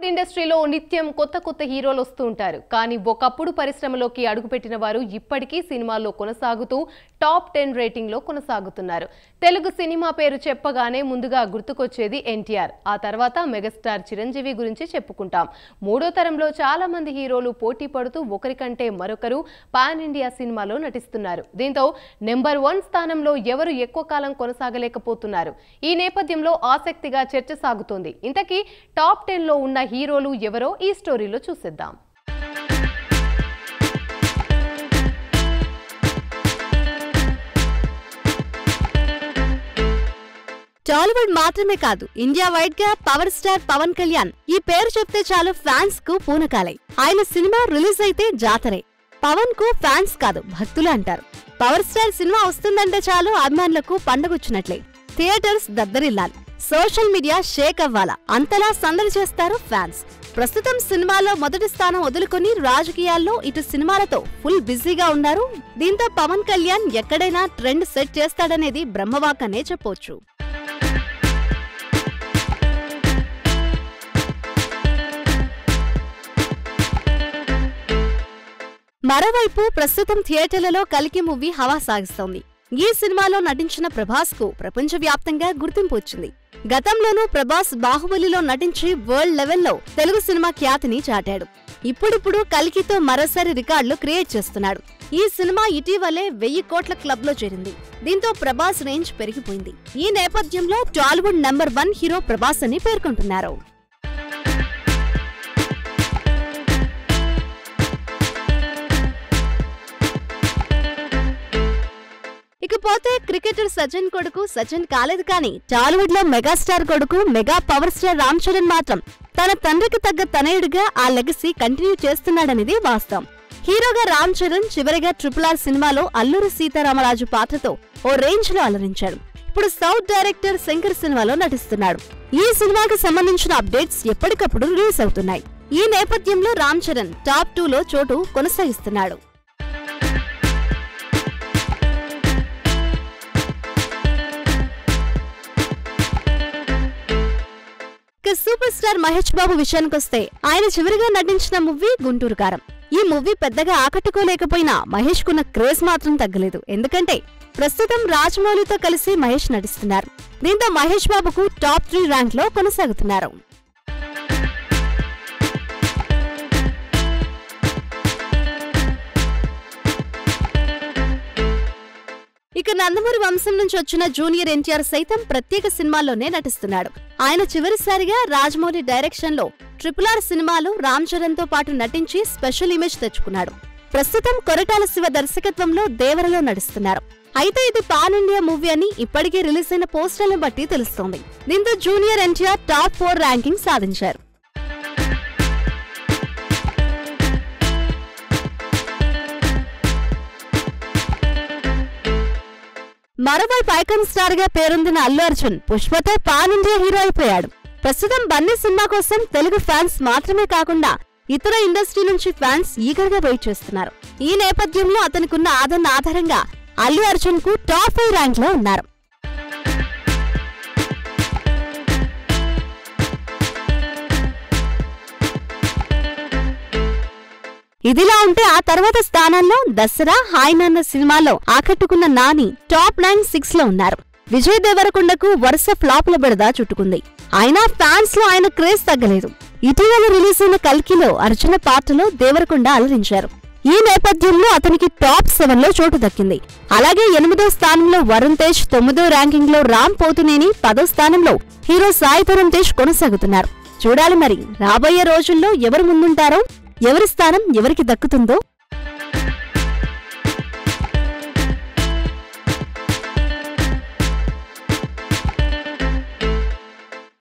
ఇండస్ట్రీలో నిత్యం కొత్త హీరోలు వస్తూ ఉంటారు. కానీ ఒకప్పుడు పరిశ్రమలోకి అడుగుపెట్టిన వారు ఇప్పటికీ సినిమాల్లో కొనసాగుతూ టాప్ 10 రేటింగ్ లో కొనసాగుతున్నారు. తెలుగు సినిమా పేరు చెప్పగానే ముందుగా గుర్తుకొచ్చేది ఎన్టీఆర్. ఆ తర్వాత మెగాస్టార్ చిరంజీవి గురించి చెప్పుకుంటాం. మూడో తరంలో చాలా మంది హీరోలు పోటీ పడుతూ ఒకరికంటే మరొకరు పాన్ ఇండియా సినిమాలో నటిస్తున్నారు. దీంతో నెంబర్ 1 స్థానంలో ఎవరు ఎక్కువ కాలం కొనసాగలేకపోతున్నారు. ఈ నేపథ్యంలో ఆసక్తిగా చర్చ సాగుతోంది. ఇంతకీ టాప్ 10 లో ఉన్న హీరోలు ఎవరో ఈ స్టోరీలో చూసేద్దాం. టాలీవుడ్ మాత్రమే కాదు, ఇండియా వైడ్ గా పవర్ స్టార్ పవన్ కళ్యాణ్ ఈ పేరు చెప్తే చాలు ఫ్యాన్స్ కు పూనకాలై. ఆయన సినిమా రిలీజ్ అయితే జాతరే. పవన్ కు ఫ్యాన్స్ కాదు, భక్తులు అంటారు. పవర్ స్టార్ సినిమా వస్తుందంటే చాలు అభిమానులకు పండగొచ్చినట్లే. థియేటర్స్ దద్దరిల్లాలి, సోషల్ మీడియా షేక్ అవ్వాలా, అంతలా సందడి చేస్తారు ఫ్యాన్స్. ప్రస్తుతం సినిమాలో మొదటి స్థానం వదులుకొని రాజకీయాల్లో ఇటు సినిమాలతో ఫుల్ బిజీగా ఉన్నారు. దీంతో పవన్ కళ్యాణ్ ఎక్కడైనా ట్రెండ్ సెట్ చేస్తాడనేది బ్రహ్మవాకనే చెప్పొచ్చు. మరోవైపు ప్రస్తుతం థియేటర్లలో కల్కి మూవీ హవా సాగిస్తోంది. ఈ సినిమాలో నటించిన ప్రభాస్ కు ప్రపంచవ్యాప్తంగా గుర్తింపు వచ్చింది. గతంలోనూ ప్రభాస్ బాహుబలిలో నటించి వరల్డ్ లెవెల్లో తెలుగు సినిమా ఖ్యాతిని చాటాడు. ఇప్పుడిప్పుడు కల్కితో మరోసారి రికార్డులు క్రియేట్ చేస్తున్నాడు. ఈ సినిమా ఇటీవలే 1000 కోట్ల క్లబ్ లో చేరింది. దీంతో ప్రభాస్ రేంజ్ పెరిగిపోయింది. ఈ నేపథ్యంలో టాలీవుడ్ నెంబర్ 1 హీరో ప్రభాస్ అని పేర్కొంటున్నారు. ఇకపోతే క్రికెటర్ సచిన్ కొడుకు సచిన్ కాలేదు కానీ టాలీవుడ్ లో మెగాస్టార్ కొడుకు mega power star Ram Charan మాత్రం తన తండ్రికి తగ్గ తనయుడిగా ఆ లెగసీ కంటిన్యూ చేస్తున్నాడనేది వాస్తవం. హీరోగా రామ్ చరణ్ చివరిగా RRR సినిమాలో అల్లూరి సీతారామరాజు పాత్రతో ఓ రేంజ్ లో అలరించాడు. ఇప్పుడు సౌత్ డైరెక్టర్ శంకర్ సినిమాలో నటిస్తున్నాడు. ఈ సినిమాకి సంబంధించిన అప్డేట్స్ ఎప్పటికప్పుడు రిలీజ్ అవుతున్నాయి. ఈ నేపథ్యంలో రామ్ చరణ్ టాప్ 2 లో చోటు కొనసాగిస్తున్నాడు. సూపర్ స్టార్ మహేష్ బాబు విషయానికొస్తే ఆయన చివరిగా నటించిన మూవీ గుంటూరు కారం. ఈ మూవీ పెద్దగా ఆకట్టుకోలేకపోయినా మహేష్ కున్న క్రేజ్ మాత్రం తగ్గలేదు. ఎందుకంటే ప్రస్తుతం రాజమౌళితో కలిసి మహేష్ నటిస్తున్నారు. దీంతో మహేష్ బాబుకు టాప్ 3 ర్యాంక్ లో కొనసాగుతున్నారు. ఇక నందమూరి వంశం నుంచి వచ్చిన జూనియర్ ఎన్టీఆర్ సైతం ప్రత్యేక సినిమాల్లోనే నటిస్తున్నాడు. ఆయన చివరిసారిగా రాజమౌళి డైరెక్షన్ లో RRR సినిమాలో రామ్ చరణ్ తో పాటు నటించి స్పెషల్ ఇమేజ్ తెచ్చుకున్నాడు. ప్రస్తుతం కొరటాల శివ దర్శకత్వంలో దేవరలో నడుస్తున్నారు. అయితే ఇది పాన్ ఇండియా మూవీ అని ఇప్పటికే రిలీజ్ అయిన పోస్టర్లను బట్టి తెలుస్తోంది. దీంతో జూనియర్ ఎన్టీఆర్ టాప్ 4 ర్యాంకింగ్ సాధించారు. మరోవైపు ఐకాన్ స్టార్ గా పేరొందిన అల్లు అర్జున్ పుష్పతో పాన్ ఇండియా హీరో అయిపోయాడు. ప్రస్తుతం బన్నీ సినిమా కోసం తెలుగు ఫ్యాన్స్ మాత్రమే కాకుండా ఇతర ఇండస్ట్రీ నుంచి ఫ్యాన్స్ ఈగర్ గా వెయిట్ చేస్తున్నారు. ఈ నేపథ్యంలో అతనికున్న ఆదరణ ఆధారంగా అల్లు అర్జున్ కు టాప్ 5 ర్యాంక్ లో ఉన్నారు. ఇదిలా ఉంటే ఆ తర్వాత స్థానంలో దసరా, హాయ్ నాన్న సినిమాలో ఆకట్టుకున్న నాని టాప్ 6 లో ఉన్నారు. విజయ్ దేవరకొండకు వరుస ఫ్లాప్ల బెడద చుట్టుకుంది. అయినా ఫ్యాన్స్ లో ఆయన క్రేజ్ తగ్గలేదు. ఇటీవల రిలీజ్ అయిన కల్కిలో అర్జున పాత్రలో దేవరకొండ అలరించారు. ఈ నేపథ్యంలో అతనికి టాప్ 7 లో చోటు దక్కింది. అలాగే 8వ స్థానంలో వరుణ్ తేజ్, 9వ ర్యాంకింగ్ లో రామ్ పోతునేని, 10వ స్థానంలో హీరో సాయి ధరమ్ తేజ్ కొనసాగుతున్నారు. చూడాలి మరి రాబోయే రోజుల్లో ఎవరు ముందుంటారో, ఎవరి స్థానం ఎవరికి దక్కుతుందో.